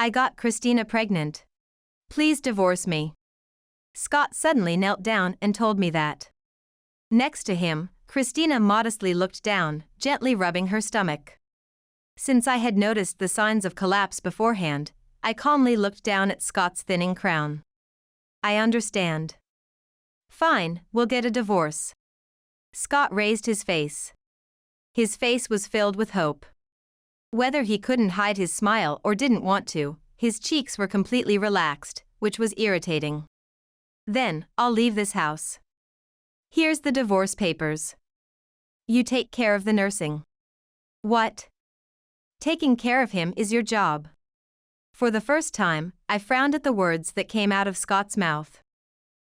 I got Christina pregnant. Please divorce me. Scott suddenly knelt down and told me that. Next to him, Christina modestly looked down, gently rubbing her stomach. Since I had noticed the signs of collapse beforehand, I calmly looked down at Scott's thinning crown. I understand. Fine, we'll get a divorce. Scott raised his face. His face was filled with hope. Whether he couldn't hide his smile or didn't want to, his cheeks were completely relaxed, which was irritating. Then, I'll leave this house. Here's the divorce papers. You take care of the nursing. What? Taking care of him is your job. For the first time, I frowned at the words that came out of Scott's mouth.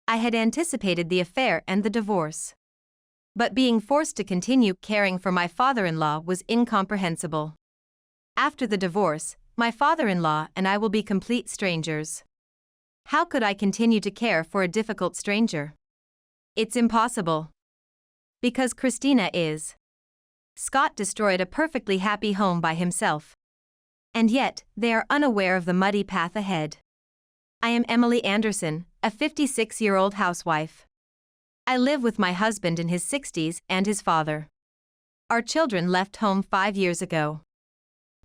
I had anticipated the affair and the divorce. But being forced to continue caring for my father-in-law was incomprehensible. After the divorce, my father-in-law and I will be complete strangers. How could I continue to care for a difficult stranger? It's impossible. Because Christina is. Scott destroyed a perfectly happy home by himself. And yet, they are unaware of the muddy path ahead. I am Emily Anderson, a 56-year-old housewife. I live with my husband in his 60s and his father. Our children left home 5 years ago.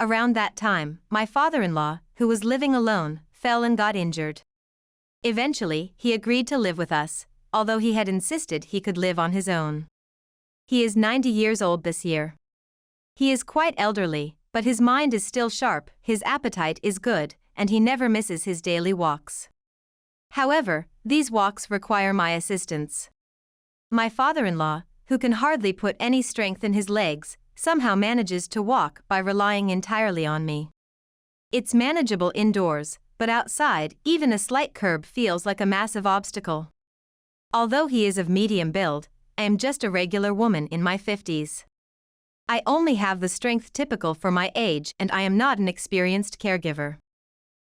Around that time, my father-in-law, who was living alone, fell and got injured. Eventually, he agreed to live with us, although he had insisted he could live on his own. He is 90 years old this year. He is quite elderly, but his mind is still sharp, his appetite is good, and he never misses his daily walks. However, these walks require my assistance. My father-in-law, who can hardly put any strength in his legs, somehow manages to walk by relying entirely on me. It's manageable indoors, but outside, even a slight curb feels like a massive obstacle. Although he is of medium build, I am just a regular woman in my 50s. I only have the strength typical for my age and I am not an experienced caregiver.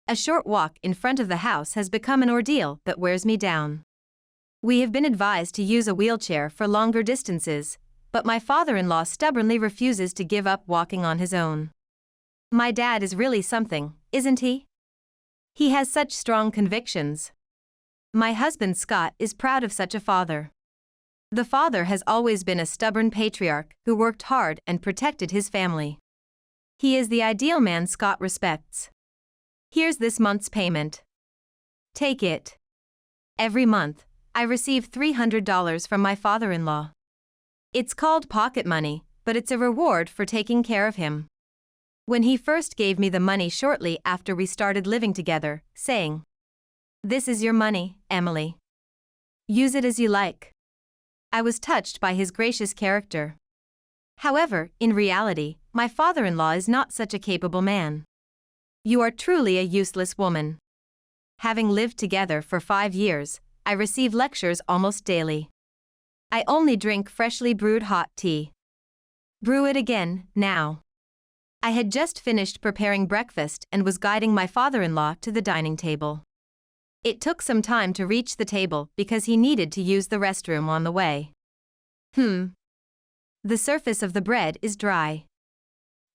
A short walk in front of the house has become an ordeal that wears me down. We have been advised to use a wheelchair for longer distances, but my father-in-law stubbornly refuses to give up walking on his own. My dad is really something, isn't he? He has such strong convictions. My husband Scott is proud of such a father. The father has always been a stubborn patriarch who worked hard and protected his family. He is the ideal man Scott respects. Here's this month's payment. Take it. Every month, I receive $300 from my father-in-law. It's called pocket money, but it's a reward for taking care of him. When he first gave me the money shortly after we started living together, saying, "This is your money, Emily. Use it as you like," I was touched by his gracious character. However, in reality, my father-in-law is not such a capable man. You are truly a useless woman. Having lived together for 5 years, I receive lectures almost daily. I only drink freshly brewed hot tea. Brew it again, now. I had just finished preparing breakfast and was guiding my father-in-law to the dining table. It took some time to reach the table because he needed to use the restroom on the way. The surface of the bread is dry.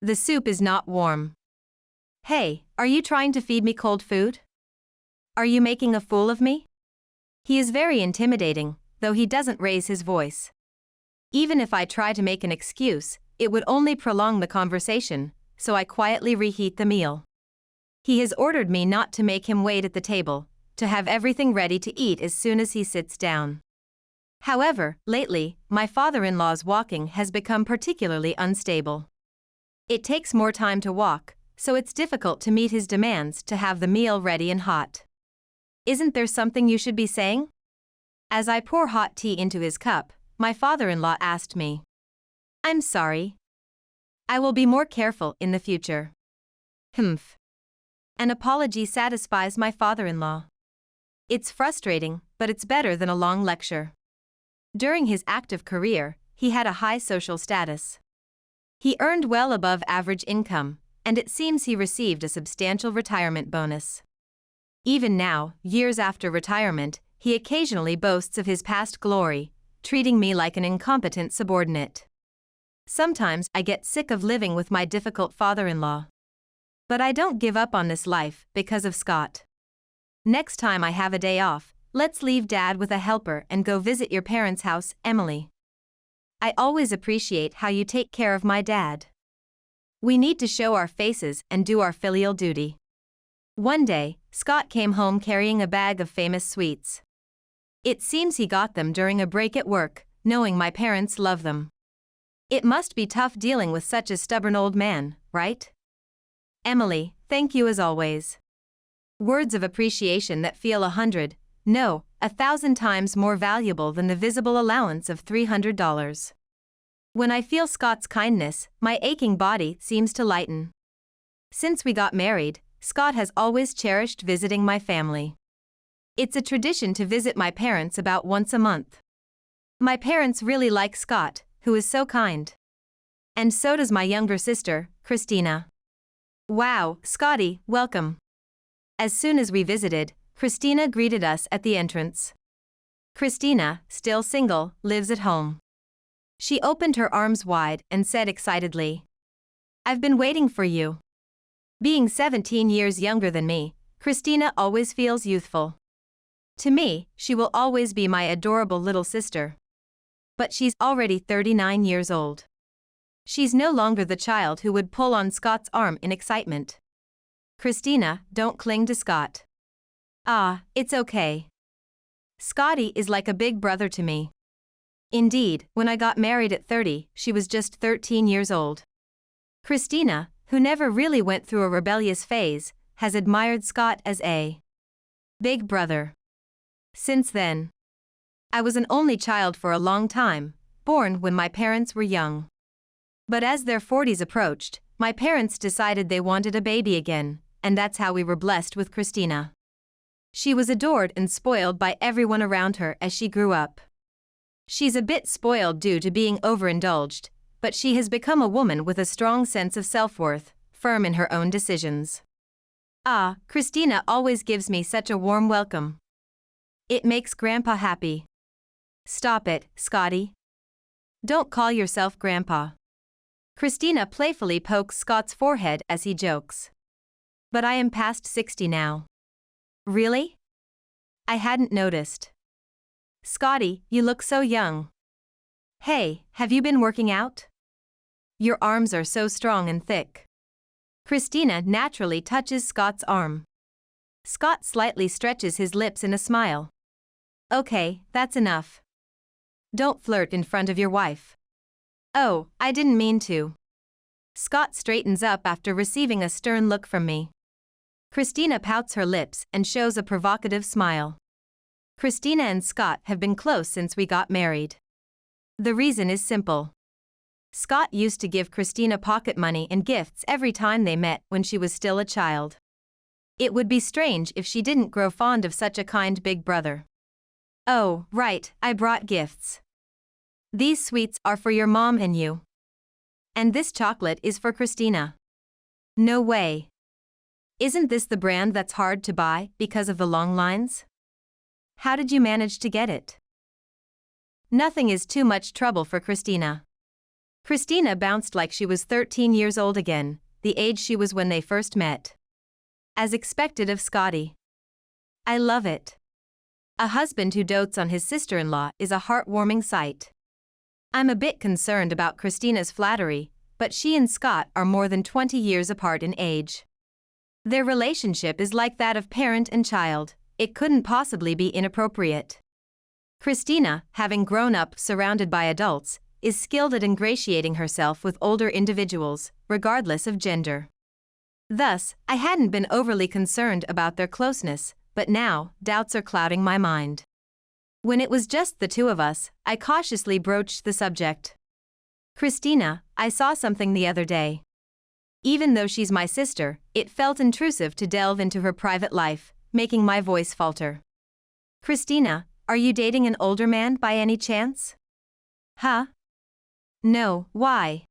The soup is not warm. Hey, are you trying to feed me cold food? Are you making a fool of me? He is very intimidating, though he doesn't raise his voice. Even if I try to make an excuse, it would only prolong the conversation, so I quietly reheat the meal. He has ordered me not to make him wait at the table, to have everything ready to eat as soon as he sits down. However, lately, my father-in-law's walking has become particularly unstable. It takes more time to walk, so it's difficult to meet his demands to have the meal ready and hot. Isn't there something you should be saying? As I pour hot tea into his cup, my father-in-law asked me. I'm sorry. I will be more careful in the future. An apology satisfies my father-in-law. It's frustrating, but it's better than a long lecture. During his active career, he had a high social status. He earned well above average income, and it seems he received a substantial retirement bonus. Even now, years after retirement, he occasionally boasts of his past glory, treating me like an incompetent subordinate. Sometimes I get sick of living with my difficult father-in-law. But I don't give up on this life because of Scott. Next time I have a day off, let's leave Dad with a helper and go visit your parents' house, Emily. I always appreciate how you take care of my dad. We need to show our faces and do our filial duty. One day, Scott came home carrying a bag of famous sweets. It seems he got them during a break at work, knowing my parents love them. It must be tough dealing with such a stubborn old man, right? Emily, thank you as always. Words of appreciation that feel 100, no, 1,000 times more valuable than the visible allowance of $300. When I feel Scott's kindness, my aching body seems to lighten. Since we got married, Scott has always cherished visiting my family. It's a tradition to visit my parents about once a month. My parents really like Scott, who is so kind. And so does my younger sister, Christina. Wow, Scotty, welcome. As soon as we visited, Christina greeted us at the entrance. Christina, still single, lives at home. She opened her arms wide and said excitedly, "I've been waiting for you." Being 17 years younger than me, Christina always feels youthful. To me, she will always be my adorable little sister. But she's already 39 years old. She's no longer the child who would pull on Scott's arm in excitement. Christina, don't cling to Scott. Ah, it's okay. Scotty is like a big brother to me. Indeed, when I got married at 30, she was just 13 years old. Christina, who never really went through a rebellious phase, has admired Scott as a big brother. Since then, I was an only child for a long time, born when my parents were young. But as their 40s approached, my parents decided they wanted a baby again, and that's how we were blessed with Christina. She was adored and spoiled by everyone around her as she grew up. She's a bit spoiled due to being overindulged, but she has become a woman with a strong sense of self-worth, firm in her own decisions. Ah, Christina always gives me such a warm welcome. It makes Grandpa happy. Stop it, Scotty. Don't call yourself Grandpa. Christina playfully pokes Scott's forehead as he jokes. But I am past 60 now. Really? I hadn't noticed. Scotty, you look so young. Hey, have you been working out? Your arms are so strong and thick. Christina naturally touches Scott's arm. Scott slightly stretches his lips in a smile. Okay, that's enough. Don't flirt in front of your wife. Oh, I didn't mean to. Scott straightens up after receiving a stern look from me. Christina pouts her lips and shows a provocative smile. Christina and Scott have been close since we got married. The reason is simple. Scott used to give Christina pocket money and gifts every time they met when she was still a child. It would be strange if she didn't grow fond of such a kind big brother. Oh, right, I brought gifts. These sweets are for your mom and you. And this chocolate is for Christina. No way. Isn't this the brand that's hard to buy because of the long lines? How did you manage to get it? Nothing is too much trouble for Christina. Christina bounced like she was 13 years old again, the age she was when they first met. As expected of Scotty. I love it. A husband who dotes on his sister-in-law is a heartwarming sight. I'm a bit concerned about Christina's flattery, but she and Scott are more than 20 years apart in age. Their relationship is like that of parent and child, it couldn't possibly be inappropriate. Christina, having grown up surrounded by adults, is skilled at ingratiating herself with older individuals, regardless of gender. Thus, I hadn't been overly concerned about their closeness, but now, doubts are clouding my mind. When it was just the two of us, I cautiously broached the subject. Christina, I saw something the other day. Even though she's my sister, it felt intrusive to delve into her private life, making my voice falter. Christina, are you dating an older man by any chance? Huh? No, why?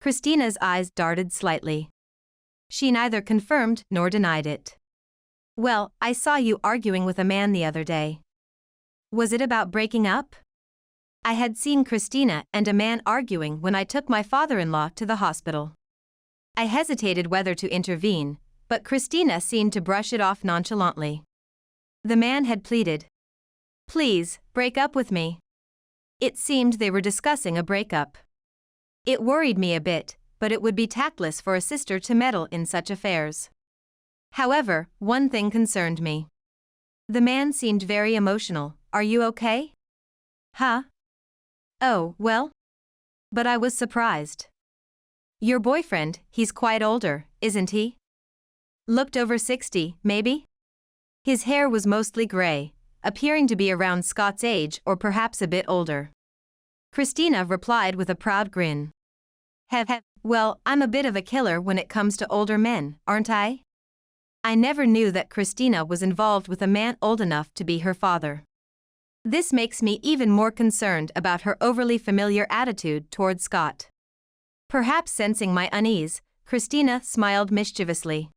Christina's eyes darted slightly. She neither confirmed nor denied it. Well, I saw you arguing with a man the other day. Was it about breaking up? I had seen Christina and a man arguing when I took my father-in-law to the hospital. I hesitated whether to intervene, but Christina seemed to brush it off nonchalantly. The man had pleaded. Please, break up with me. It seemed they were discussing a breakup. It worried me a bit, but it would be tactless for a sister to meddle in such affairs. However, one thing concerned me. The man seemed very emotional. Are you okay? Huh? Oh, well? But I was surprised. Your boyfriend, he's quite older, isn't he? Looked over 60, maybe? His hair was mostly gray, appearing to be around Scott's age or perhaps a bit older. Christina replied with a proud grin. Well, I'm a bit of a killer when it comes to older men, aren't I? I never knew that Christina was involved with a man old enough to be her father. This makes me even more concerned about her overly familiar attitude toward Scott. Perhaps sensing my unease, Christina smiled mischievously.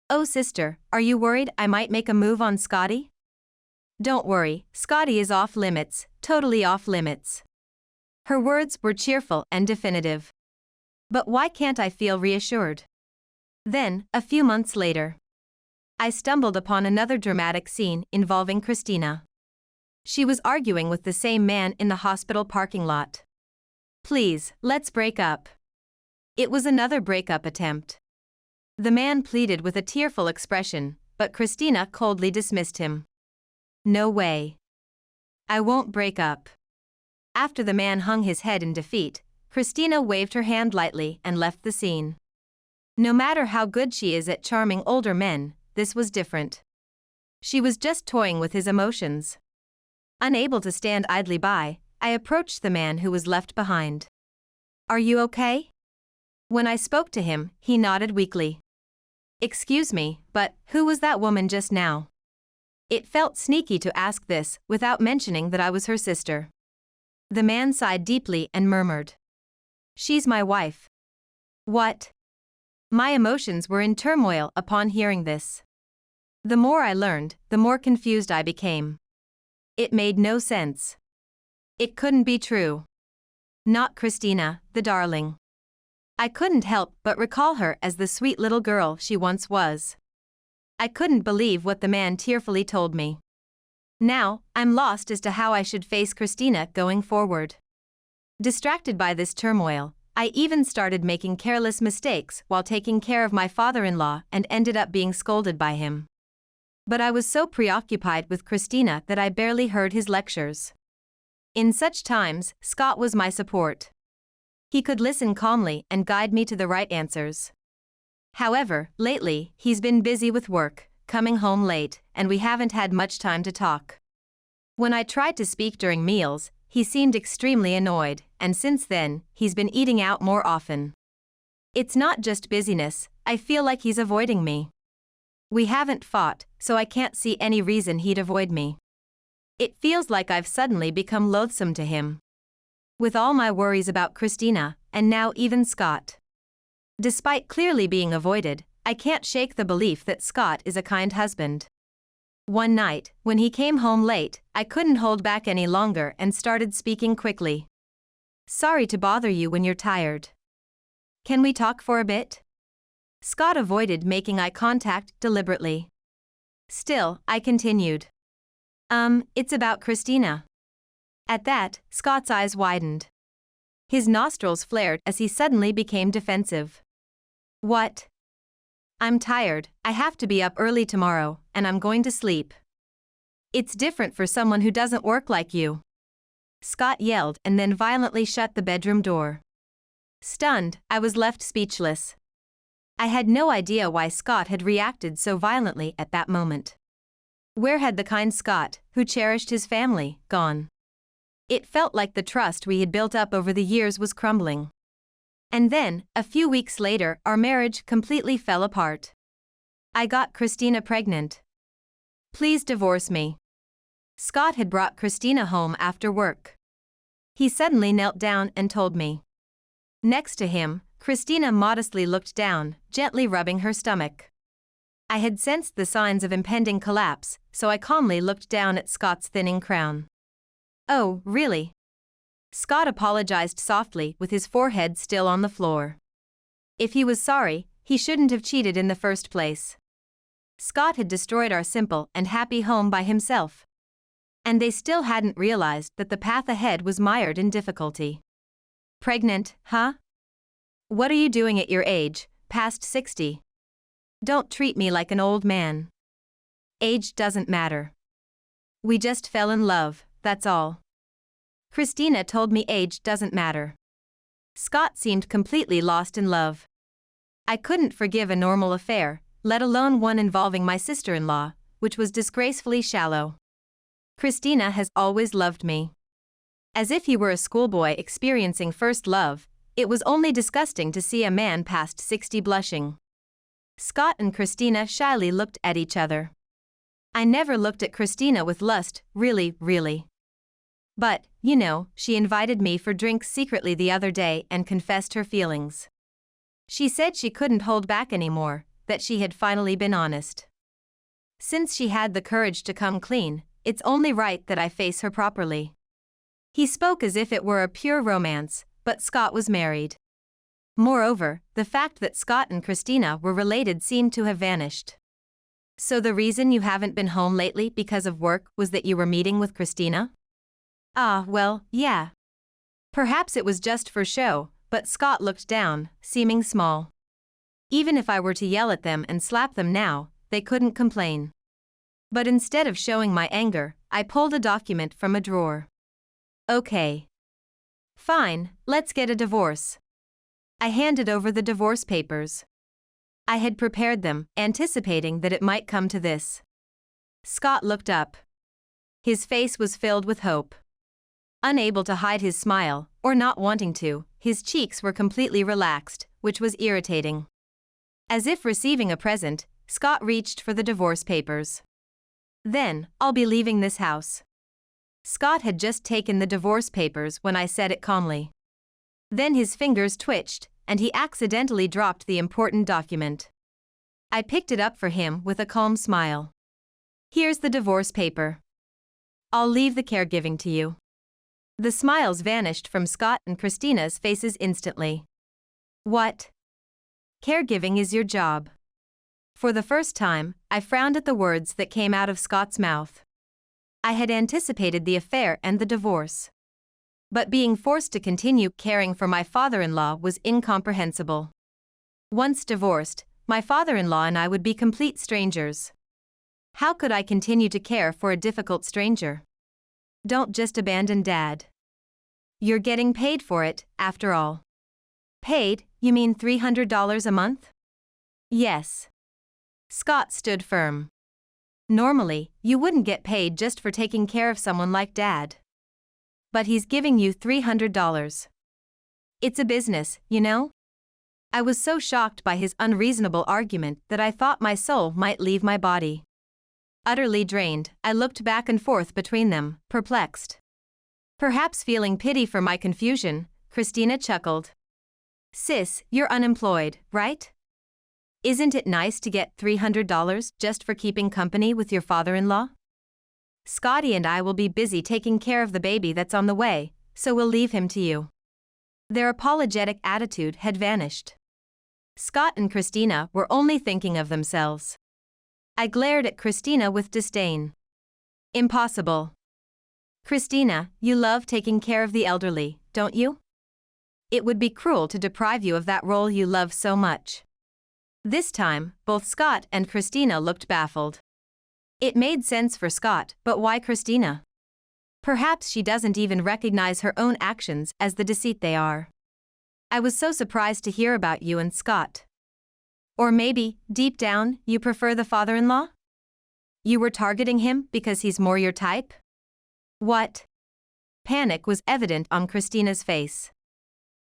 Oh sister, are you worried I might make a move on Scotty? Don't worry, Scotty is off limits, totally off limits. Her words were cheerful and definitive. But why can't I feel reassured? Then, a few months later, I stumbled upon another dramatic scene involving Christina. She was arguing with the same man in the hospital parking lot. Please, let's break up. It was another breakup attempt. The man pleaded with a tearful expression, but Christina coldly dismissed him. No way. I won't break up. After the man hung his head in defeat, Christina waved her hand lightly and left the scene. No matter how good she is at charming older men, this was different. She was just toying with his emotions. Unable to stand idly by, I approached the man who was left behind. Are you okay? When I spoke to him, he nodded weakly. Excuse me, but who was that woman just now? It felt sneaky to ask this without mentioning that I was her sister. The man sighed deeply and murmured. She's my wife. What? My emotions were in turmoil upon hearing this. The more I learned, the more confused I became. It made no sense. It couldn't be true. Not Christina, the darling. I couldn't help but recall her as the sweet little girl she once was. I couldn't believe what the man tearfully told me. Now, I'm lost as to how I should face Christina going forward. Distracted by this turmoil, I even started making careless mistakes while taking care of my father-in-law and ended up being scolded by him. But I was so preoccupied with Christina that I barely heard his lectures. In such times, Scott was my support. He could listen calmly and guide me to the right answers. However, lately, he's been busy with work, coming home late, and we haven't had much time to talk. When I tried to speak during meals, he seemed extremely annoyed, and since then, he's been eating out more often. It's not just busyness, I feel like he's avoiding me. We haven't fought, so I can't see any reason he'd avoid me. It feels like I've suddenly become loathsome to him. With all my worries about Christina, and now even Scott. Despite clearly being avoided, I can't shake the belief that Scott is a kind husband. One night, when he came home late, I couldn't hold back any longer and started speaking quickly. Sorry to bother you when you're tired. Can we talk for a bit? Scott avoided making eye contact deliberately. Still, I continued. It's about Christina. At that, Scott's eyes widened. His nostrils flared as he suddenly became defensive. What? I'm tired, I have to be up early tomorrow, and I'm going to sleep. It's different for someone who doesn't work like you. Scott yelled and then violently shut the bedroom door. Stunned, I was left speechless. I had no idea why Scott had reacted so violently at that moment. Where had the kind Scott, who cherished his family, gone? It felt like the trust we had built up over the years was crumbling. And then, a few weeks later, our marriage completely fell apart. I got Christina pregnant. Please divorce me. Scott had brought Christina home after work. He suddenly knelt down and told me. Next to him, Christina modestly looked down, gently rubbing her stomach. I had sensed the signs of impending collapse, so I calmly looked down at Scott's thinning crown. Oh, really? Scott apologized softly with his forehead still on the floor. If he was sorry, he shouldn't have cheated in the first place. Scott had destroyed our simple and happy home by himself. And they still hadn't realized that the path ahead was mired in difficulty. Pregnant, huh? What are you doing at your age, past 60? Don't treat me like an old man. Age doesn't matter. We just fell in love, that's all. Christina told me age doesn't matter. Scott seemed completely lost in love. I couldn't forgive a normal affair, let alone one involving my sister-in-law, which was disgracefully shallow. Christina has always loved me. As if he were a schoolboy experiencing first love, it was only disgusting to see a man past 60 blushing. Scott and Christina shyly looked at each other. I never looked at Christina with lust, really. But, you know, she invited me for drinks secretly the other day and confessed her feelings. She said she couldn't hold back anymore, that she had finally been honest. Since she had the courage to come clean, it's only right that I face her properly. He spoke as if it were a pure romance, but Scott was married. Moreover, the fact that Scott and Christina were related seemed to have vanished. So the reason you haven't been home lately because of work was that you were meeting with Christina? Ah, well, yeah. Perhaps it was just for show, but Scott looked down, seeming small. Even if I were to yell at them and slap them now, they couldn't complain. But instead of showing my anger, I pulled a document from a drawer. Okay. Fine, let's get a divorce. I handed over the divorce papers. I had prepared them, anticipating that it might come to this. Scott looked up. His face was filled with hope. Unable to hide his smile, or not wanting to, his cheeks were completely relaxed, which was irritating. As if receiving a present, Scott reached for the divorce papers. Then, I'll be leaving this house. Scott had just taken the divorce papers when I said it calmly. Then his fingers twitched, and he accidentally dropped the important document. I picked it up for him with a calm smile. Here's the divorce paper. I'll leave the caregiving to you. The smiles vanished from Scott and Christina's faces instantly. What? Caregiving is your job. For the first time, I frowned at the words that came out of Scott's mouth. I had anticipated the affair and the divorce. But being forced to continue caring for my father-in-law was incomprehensible. Once divorced, my father-in-law and I would be complete strangers. How could I continue to care for a difficult stranger? Don't just abandon Dad. You're getting paid for it, after all. Paid, you mean $300 a month? Yes. Scott stood firm. Normally, you wouldn't get paid just for taking care of someone like Dad. But he's giving you $300. It's a business, you know? I was so shocked by his unreasonable argument that I thought my soul might leave my body. Utterly drained, I looked back and forth between them, perplexed. Perhaps feeling pity for my confusion, Christina chuckled. Sis, you're unemployed, right? Isn't it nice to get $300 just for keeping company with your father-in-law? Scotty and I will be busy taking care of the baby that's on the way, so we'll leave him to you. Their apologetic attitude had vanished. Scott and Christina were only thinking of themselves. I glared at Christina with disdain. Impossible. Christina, you love taking care of the elderly, don't you? It would be cruel to deprive you of that role you love so much. This time, both Scott and Christina looked baffled. It made sense for Scott, but why Christina? Perhaps she doesn't even recognize her own actions as the deceit they are. I was so surprised to hear about you and Scott. Or maybe, deep down, you prefer the father-in-law? You were targeting him because he's more your type? What? Panic was evident on Christina's face.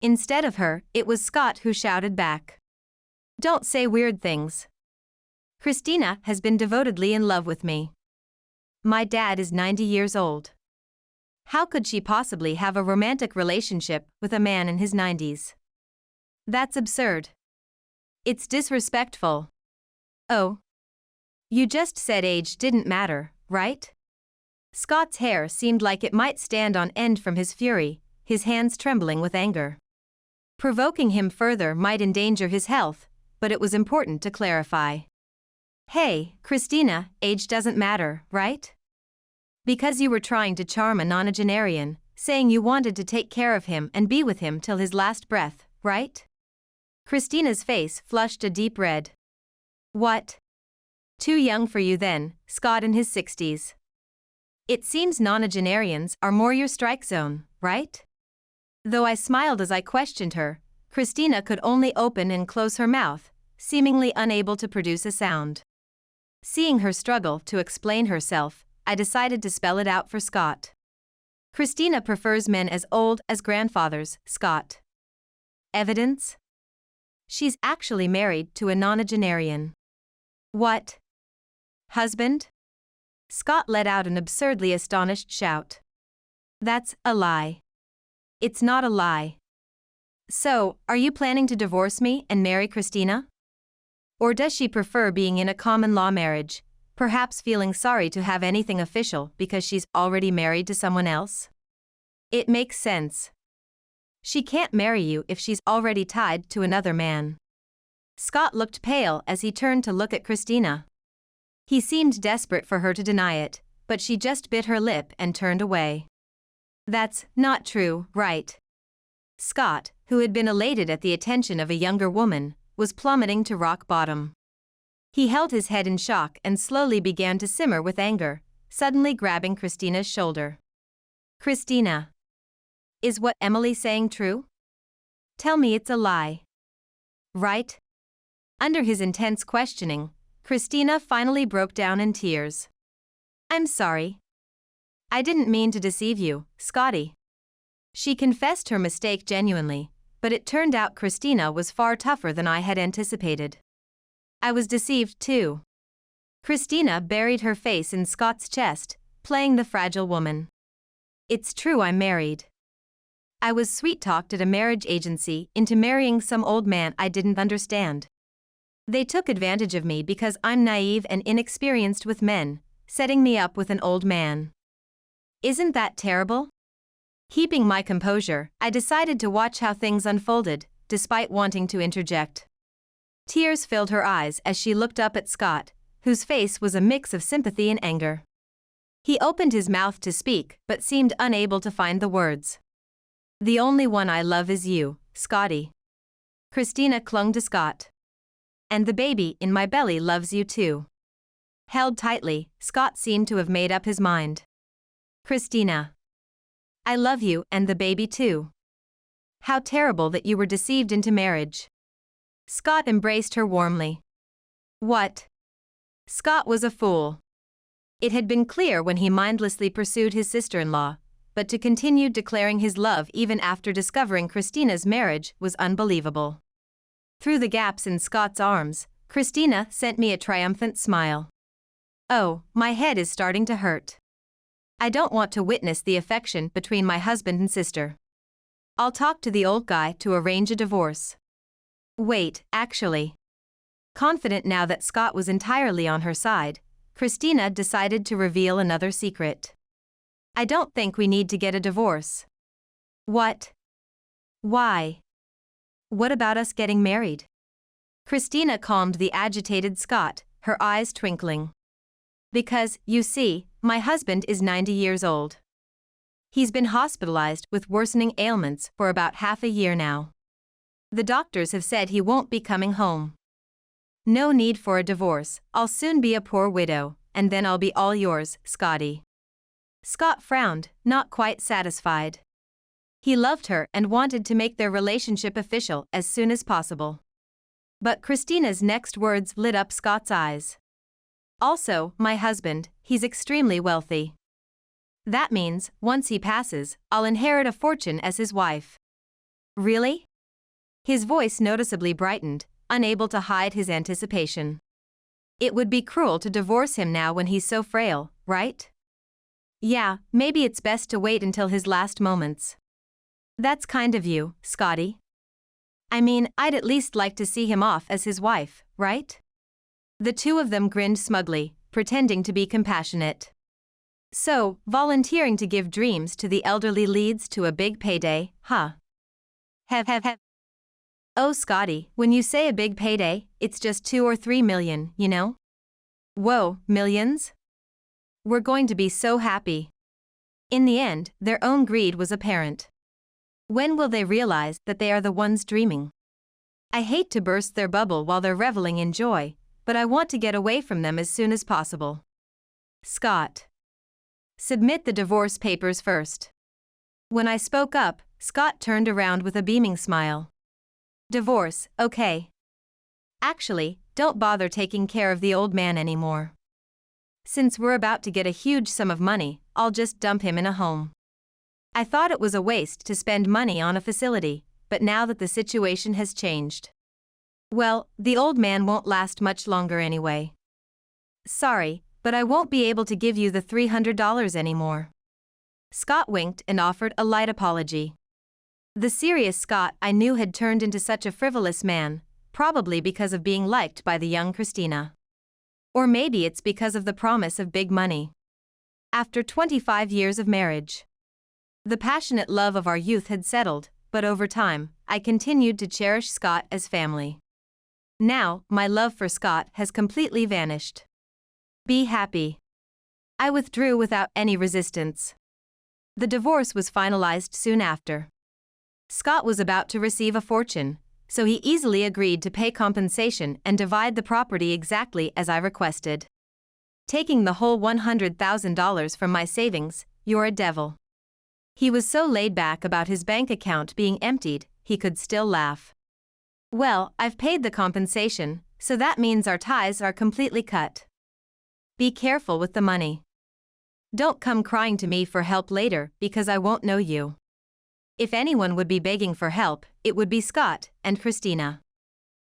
Instead of her, it was Scott who shouted back. Don't say weird things. Christina has been devotedly in love with me. My dad is 90 years old. How could she possibly have a romantic relationship with a man in his 90s? That's absurd. It's disrespectful. Oh. You just said age didn't matter, right? Scott's hair seemed like it might stand on end from his fury, his hands trembling with anger. Provoking him further might endanger his health, but it was important to clarify. Hey, Christina, age doesn't matter, right? Because you were trying to charm a nonagenarian, saying you wanted to take care of him and be with him till his last breath, right? Christina's face flushed a deep red. What? Too young for you then, Scott in his 60s. It seems nonagenarians are more your strike zone, right? Though I smiled as I questioned her, Christina could only open and close her mouth, seemingly unable to produce a sound. Seeing her struggle to explain herself, I decided to spell it out for Scott. Christina prefers men as old as grandfathers, Scott. Evidence? She's actually married to a nonagenarian. What? Husband? Scott let out an absurdly astonished shout. That's a lie. It's not a lie. So, are you planning to divorce me and marry Christina? Or does she prefer being in a common-law marriage, perhaps feeling sorry to have anything official because she's already married to someone else? It makes sense. She can't marry you if she's already tied to another man. Scott looked pale as he turned to look at Christina. He seemed desperate for her to deny it, but she just bit her lip and turned away. That's not true, right? Scott, who had been elated at the attention of a younger woman, was plummeting to rock bottom. He held his head in shock and slowly began to simmer with anger, suddenly grabbing Christina's shoulder. Christina. Is what Emily's saying true? Tell me it's a lie. Right? Under his intense questioning, Christina finally broke down in tears. I'm sorry. I didn't mean to deceive you, Scotty. She confessed her mistake genuinely, but it turned out Christina was far tougher than I had anticipated. I was deceived too. Christina buried her face in Scott's chest, playing the fragile woman. It's true I'm married. I was sweet-talked at a marriage agency into marrying some old man I didn't understand. They took advantage of me because I'm naive and inexperienced with men, setting me up with an old man. Isn't that terrible? Keeping my composure, I decided to watch how things unfolded, despite wanting to interject. Tears filled her eyes as she looked up at Scott, whose face was a mix of sympathy and anger. He opened his mouth to speak but seemed unable to find the words. The only one I love is you, Scotty. Christina clung to Scott. And the baby in my belly loves you too. Held tightly, Scott seemed to have made up his mind. Christina. I love you and the baby too. How terrible that you were deceived into marriage. Scott embraced her warmly. What? Scott was a fool. It had been clear when he mindlessly pursued his sister-in-law, but to continue declaring his love even after discovering Christina's marriage was unbelievable. Through the gaps in Scott's arms, Christina sent me a triumphant smile. Oh, my head is starting to hurt. I don't want to witness the affection between my husband and sister. I'll talk to the old guy to arrange a divorce. Wait, actually. Confident now that Scott was entirely on her side, Christina decided to reveal another secret. I don't think we need to get a divorce. What? Why? What about us getting married? Christina calmed the agitated Scott, her eyes twinkling. Because, you see, my husband is 90 years old. He's been hospitalized with worsening ailments for about half a year now. The doctors have said he won't be coming home. No need for a divorce, I'll soon be a poor widow, and then I'll be all yours, Scotty. Scott frowned, not quite satisfied. He loved her and wanted to make their relationship official as soon as possible. But Christina's next words lit up Scott's eyes. Also, my husband, he's extremely wealthy. That means, once he passes, I'll inherit a fortune as his wife. Really? His voice noticeably brightened, unable to hide his anticipation. It would be cruel to divorce him now when he's so frail, right? Yeah, maybe it's best to wait until his last moments. That's kind of you, Scotty. I mean, I'd at least like to see him off as his wife, right? The two of them grinned smugly, pretending to be compassionate. So, volunteering to give dreams to the elderly leads to a big payday, huh? Have. Oh, Scotty, when you say a big payday, it's just 2 or 3 million, you know? Whoa, millions? We're going to be so happy. In the end, their own greed was apparent. When will they realize that they are the ones dreaming? I hate to burst their bubble while they're reveling in joy, but I want to get away from them as soon as possible. Scott. Submit the divorce papers first. When I spoke up, Scott turned around with a beaming smile. Divorce, okay. Actually, don't bother taking care of the old man anymore. Since we're about to get a huge sum of money, I'll just dump him in a home. I thought it was a waste to spend money on a facility, but now that the situation has changed. Well, the old man won't last much longer anyway. Sorry, but I won't be able to give you the $300 anymore. Scott winked and offered a light apology. The serious Scott I knew had turned into such a frivolous man, probably because of being liked by the young Christina. Or maybe it's because of the promise of big money. After 25 years of marriage, the passionate love of our youth had settled, but over time, I continued to cherish Scott as family. Now, my love for Scott has completely vanished. Be happy. I withdrew without any resistance. The divorce was finalized soon after. Scott was about to receive a fortune, so he easily agreed to pay compensation and divide the property exactly as I requested. Taking the whole $100,000 from my savings, you're a devil. He was so laid back about his bank account being emptied, he could still laugh. Well, I've paid the compensation, so that means our ties are completely cut. Be careful with the money. Don't come crying to me for help later because I won't know you. If anyone would be begging for help, it would be Scott and Christina.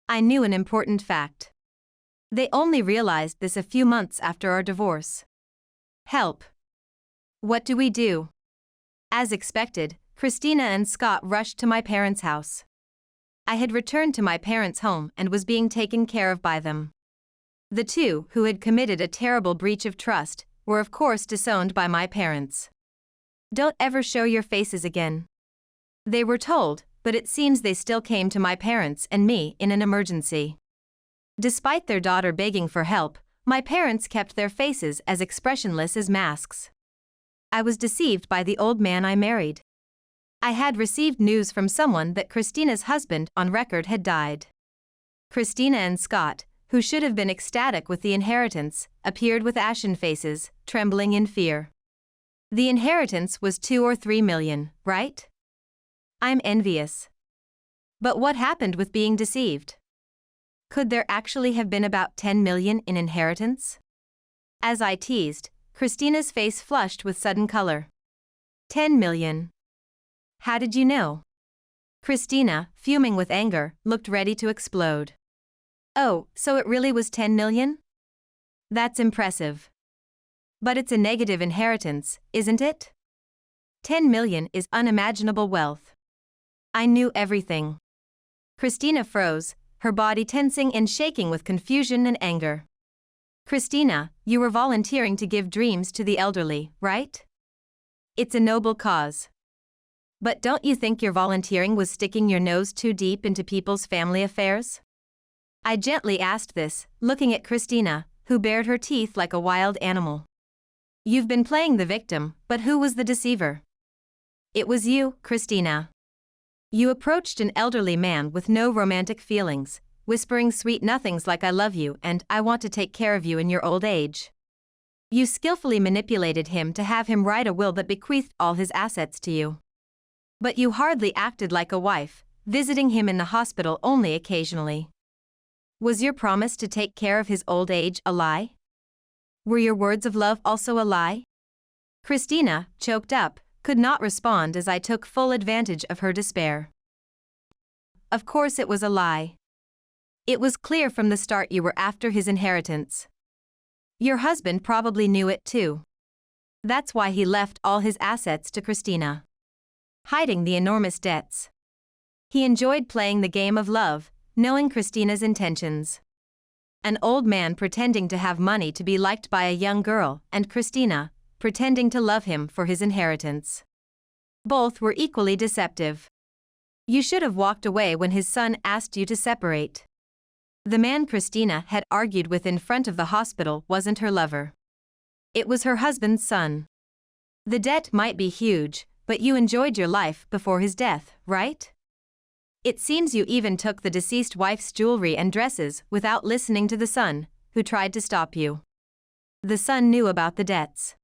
I knew an important fact. They only realized this a few months after our divorce. Help. What do we do? As expected, Christina and Scott rushed to my parents' house. I had returned to my parents' home and was being taken care of by them. The two, who had committed a terrible breach of trust, were of course disowned by my parents. Don't ever show your faces again. They were told, but it seems they still came to my parents and me in an emergency. Despite their daughter begging for help, my parents kept their faces as expressionless as masks. I was deceived by the old man I married. I had received news from someone that Christina's husband on record had died. Christina and Scott, who should have been ecstatic with the inheritance, appeared with ashen faces, trembling in fear. The inheritance was 2 or 3 million, right? I'm envious. But what happened with being deceived? Could there actually have been about 10 million in inheritance? As I teased, Christina's face flushed with sudden color. 10 million. How did you know? Christina, fuming with anger, looked ready to explode. Oh, so it really was 10 million? That's impressive. But it's a negative inheritance, isn't it? 10 million is unimaginable wealth. I knew everything. Christina froze, her body tensing and shaking with confusion and anger. Christina, you were volunteering to give dreams to the elderly, right? It's a noble cause. But don't you think your volunteering was sticking your nose too deep into people's family affairs? I gently asked this, looking at Christina, who bared her teeth like a wild animal. You've been playing the victim, but who was the deceiver? It was you, Christina. You approached an elderly man with no romantic feelings, whispering sweet nothings like I love you and I want to take care of you in your old age. You skillfully manipulated him to have him write a will that bequeathed all his assets to you. But you hardly acted like a wife, visiting him in the hospital only occasionally. Was your promise to take care of his old age a lie? Were your words of love also a lie? Christina, choked up, could not respond as I took full advantage of her despair. Of course it was a lie. It was clear from the start you were after his inheritance. Your husband probably knew it too. That's why he left all his assets to Christina, hiding the enormous debts. He enjoyed playing the game of love, knowing Christina's intentions. An old man pretending to have money to be liked by a young girl, and Christina, pretending to love him for his inheritance. Both were equally deceptive. You should have walked away when his son asked you to separate. The man Christina had argued with in front of the hospital wasn't her lover. It was her husband's son. The debt might be huge, but you enjoyed your life before his death, right? It seems you even took the deceased wife's jewelry and dresses without listening to the son, who tried to stop you. The son knew about the debts.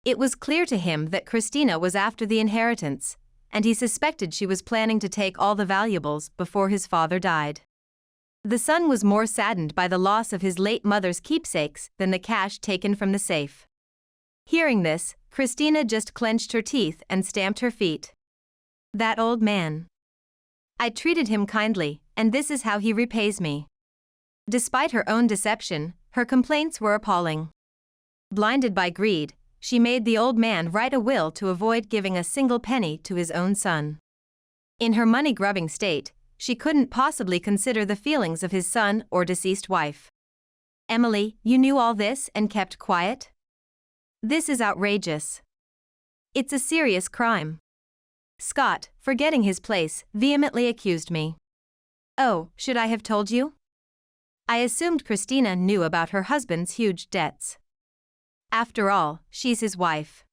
It was clear to him that Christina was after the inheritance, and he suspected she was planning to take all the valuables before his father died. The son was more saddened by the loss of his late mother's keepsakes than the cash taken from the safe. Hearing this, Christina just clenched her teeth and stamped her feet. That old man. I treated him kindly, and this is how he repays me. Despite her own deception, her complaints were appalling. Blinded by greed, she made the old man write a will to avoid giving a single penny to his own son. In her money-grubbing state, she couldn't possibly consider the feelings of his son or deceased wife. Emily, you knew all this and kept quiet? This is outrageous. It's a serious crime. Scott, forgetting his place, vehemently accused me. Oh, should I have told you? I assumed Christina knew about her husband's huge debts. After all, she's his wife.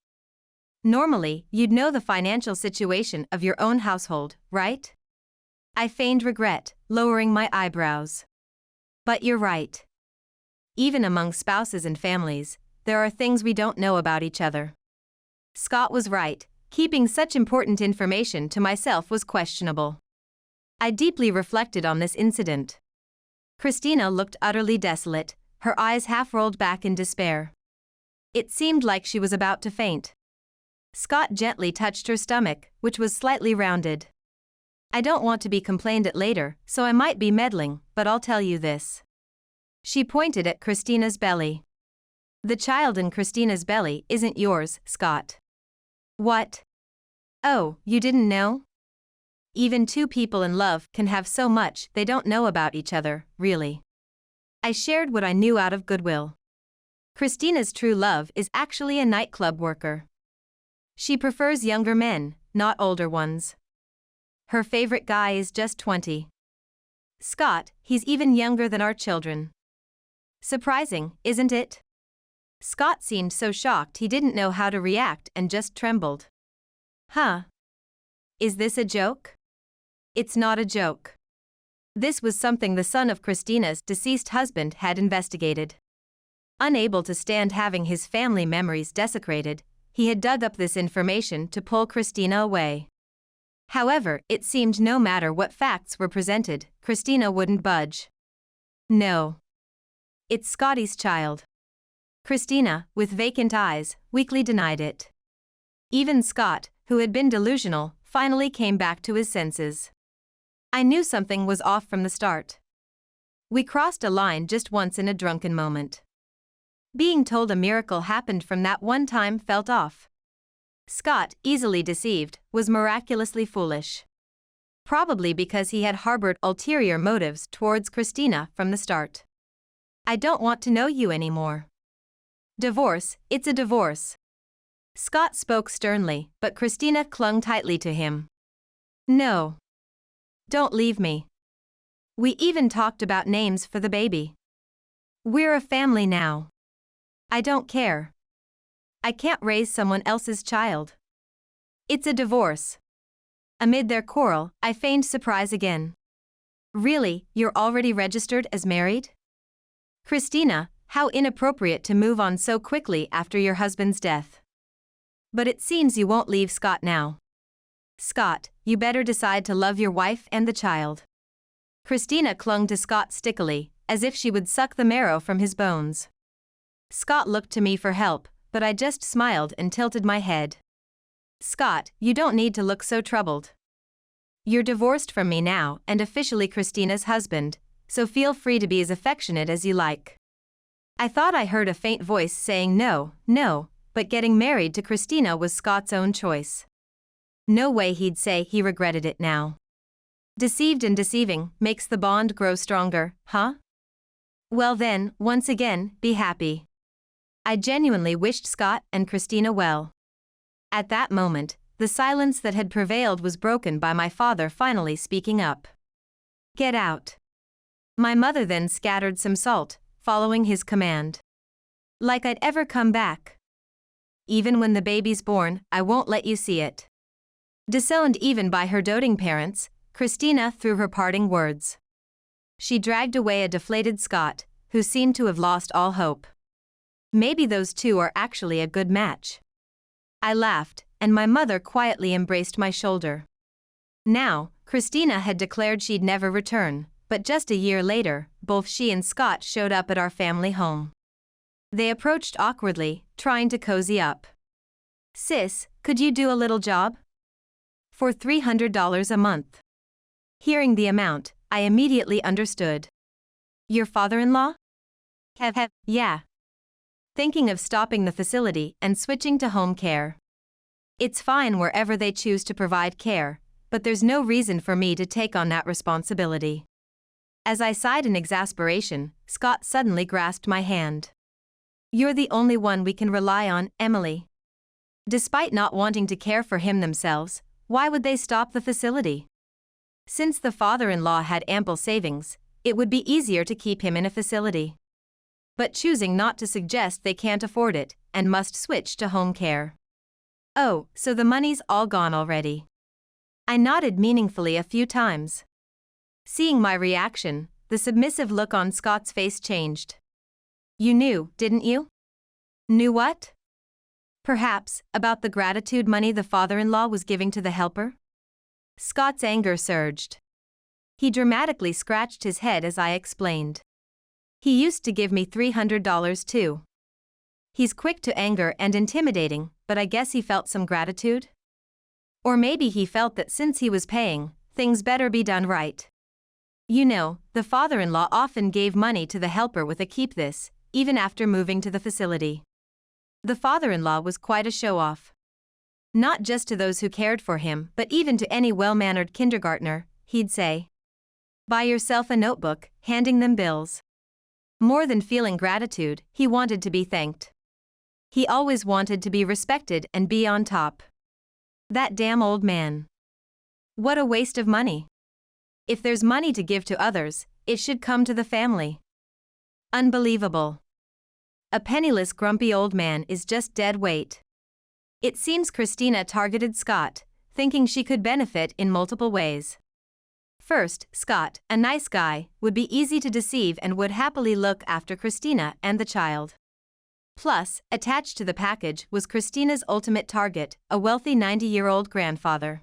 Normally, you'd know the financial situation of your own household, right? I feigned regret, lowering my eyebrows. But you're right. Even among spouses and families, there are things we don't know about each other. Scott was right. Keeping such important information to myself was questionable. I deeply reflected on this incident. Christina looked utterly desolate, her eyes half rolled back in despair. It seemed like she was about to faint. Scott gently touched her stomach, which was slightly rounded. I don't want to be complained at later, so I might be meddling, but I'll tell you this. She pointed at Christina's belly. The child in Christina's belly isn't yours, Scott. What? Oh, you didn't know? Even two people in love can have so much they don't know about each other, really. I shared what I knew out of goodwill. Christina's true love is actually a nightclub worker. She prefers younger men, not older ones. Her favorite guy is just 20. Scott, he's even younger than our children. Surprising, isn't it? Scott seemed so shocked he didn't know how to react and just trembled. Huh? Is this a joke? It's not a joke. This was something the son of Christina's deceased husband had investigated. Unable to stand having his family memories desecrated, he had dug up this information to pull Christina away. However, it seemed no matter what facts were presented, Christina wouldn't budge. No. It's Scotty's child. Christina, with vacant eyes, weakly denied it. Even Scott, who had been delusional, finally came back to his senses. I knew something was off from the start. We crossed a line just once in a drunken moment. Being told a miracle happened from that one time felt off. Scott, easily deceived, was miraculously foolish. Probably because he had harbored ulterior motives towards Christina from the start. I don't want to know you anymore. Divorce, it's a divorce. Scott spoke sternly, but Christina clung tightly to him. No. Don't leave me. We even talked about names for the baby. We're a family now. I don't care. I can't raise someone else's child. It's a divorce. Amid their quarrel, I feigned surprise again. Really, you're already registered as married? Christina, how inappropriate to move on so quickly after your husband's death. But it seems you won't leave Scott now. Scott, you better decide to love your wife and the child. Christina clung to Scott stickily, as if she would suck the marrow from his bones. Scott looked to me for help, but I just smiled and tilted my head. Scott, you don't need to look so troubled. You're divorced from me now and officially Christina's husband, so feel free to be as affectionate as you like. I thought I heard a faint voice saying no, but getting married to Christina was Scott's own choice. No way he'd say he regretted it now. Deceived and deceiving makes the bond grow stronger, huh? Well then, once again, be happy. I genuinely wished Scott and Christina well. At that moment, the silence that had prevailed was broken by my father finally speaking up. "Get out." My mother then scattered some salt, following his command. "Like I'd ever come back. Even when the baby's born, I won't let you see it." Disowned even by her doting parents, Christina threw her parting words. She dragged away a deflated Scott, who seemed to have lost all hope. Maybe those two are actually a good match. I laughed, and my mother quietly embraced my shoulder. Now, Christina had declared she'd never return, but just a year later, both she and Scott showed up at our family home. They approached awkwardly, trying to cozy up. "Sis, could you do a little job?" "For $300 a month." Hearing the amount, I immediately understood. "Your father-in-law?" Yeah. Thinking of stopping the facility and switching to home care. It's fine wherever they choose to provide care, but there's no reason for me to take on that responsibility. As I sighed in exasperation, Scott suddenly grasped my hand. "You're the only one we can rely on, Emily." Despite not wanting to care for him themselves, why would they stop the facility? Since the father-in-law had ample savings, it would be easier to keep him in a facility. But choosing not to suggest they can't afford it, and must switch to home care. "Oh, so the money's all gone already." I nodded meaningfully a few times. Seeing my reaction, the submissive look on Scott's face changed. "You knew, didn't you?" "Knew what?" "Perhaps, about the gratitude money the father-in-law was giving to the helper?" Scott's anger surged. He dramatically scratched his head as I explained. "He used to give me $300 too. He's quick to anger and intimidating, but I guess he felt some gratitude? Or maybe he felt that since he was paying, things better be done right. You know, the father-in-law often gave money to the helper with a keep this, even after moving to the facility. The father-in-law was quite a show-off. Not just to those who cared for him, but even to any well-mannered kindergartner, he'd say, 'Buy yourself a notebook,' handing them bills. More than feeling gratitude, he wanted to be thanked. He always wanted to be respected and be on top. That damn old man. What a waste of money. If there's money to give to others, it should come to the family. Unbelievable. A penniless grumpy old man is just dead weight." It seems Christina targeted Scott, thinking she could benefit in multiple ways. First, Scott, a nice guy, would be easy to deceive and would happily look after Christina and the child. Plus, attached to the package was Christina's ultimate target, a wealthy 90-year-old grandfather.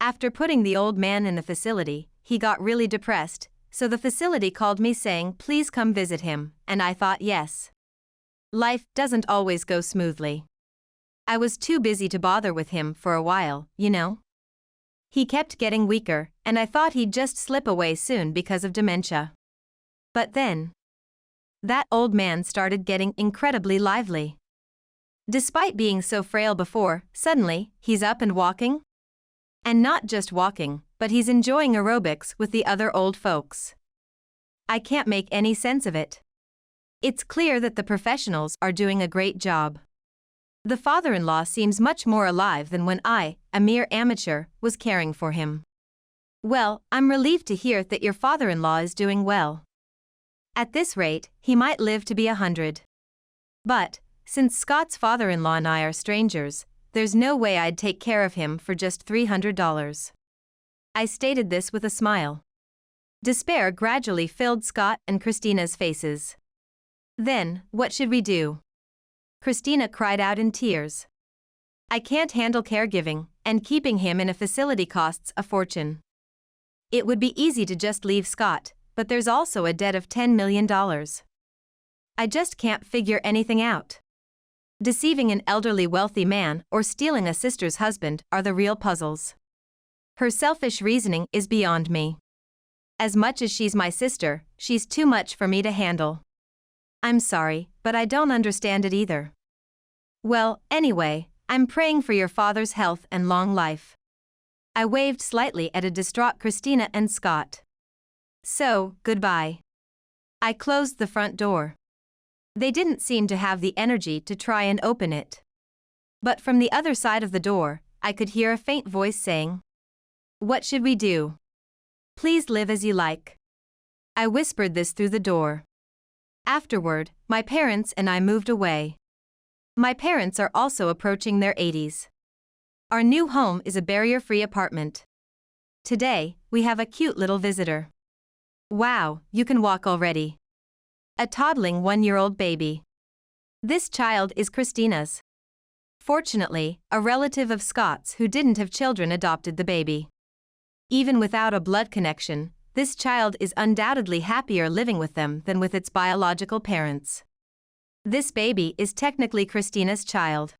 After putting the old man in the facility, he got really depressed, so the facility called me saying please come visit him, and I thought yes. Life doesn't always go smoothly. I was too busy to bother with him for a while, you know. He kept getting weaker, and I thought he'd just slip away soon because of dementia. But then, that old man started getting incredibly lively. Despite being so frail before, suddenly, he's up and walking. And not just walking, but he's enjoying aerobics with the other old folks. I can't make any sense of it. It's clear that the professionals are doing a great job. The father-in-law seems much more alive than when I, a mere amateur, was caring for him. Well, I'm relieved to hear that your father-in-law is doing well. At this rate, he might live to be 100. But, since Scott's father-in-law and I are strangers, there's no way I'd take care of him for just $300. I stated this with a smile. Despair gradually filled Scott and Christina's faces. Then, what should we do? Christina cried out in tears. I can't handle caregiving, and keeping him in a facility costs a fortune. It would be easy to just leave Scott, but there's also a debt of $10 million. I just can't figure anything out. Deceiving an elderly wealthy man or stealing a sister's husband are the real puzzles. Her selfish reasoning is beyond me. As much as she's my sister, she's too much for me to handle. I'm sorry, but I don't understand it either. Well, anyway, I'm praying for your father's health and long life. I waved slightly at a distraught Christina and Scott. So, goodbye. I closed the front door. They didn't seem to have the energy to try and open it. But from the other side of the door, I could hear a faint voice saying, "What should we do? Please live as you like." I whispered this through the door. Afterward, my parents and I moved away. My parents are also approaching their 80s. Our new home is a barrier-free apartment. Today, we have a cute little visitor. Wow, you can walk already. A toddling 1-year-old baby. This child is Christina's. Fortunately, a relative of Scott's who didn't have children adopted the baby. Even without a blood connection, this child is undoubtedly happier living with them than with its biological parents. This baby is technically Christina's child.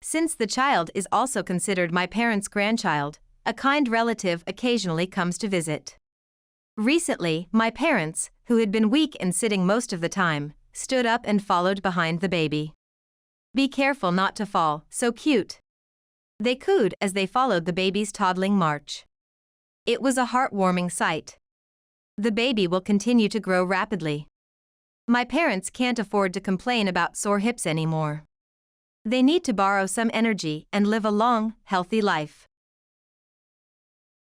Since the child is also considered my parents' grandchild, a kind relative occasionally comes to visit. Recently, my parents, who had been weak and sitting most of the time, stood up and followed behind the baby. "Be careful not to fall, so cute." They cooed as they followed the baby's toddling march. It was a heartwarming sight. The baby will continue to grow rapidly. My parents can't afford to complain about sore hips anymore. They need to borrow some energy and live a long, healthy life.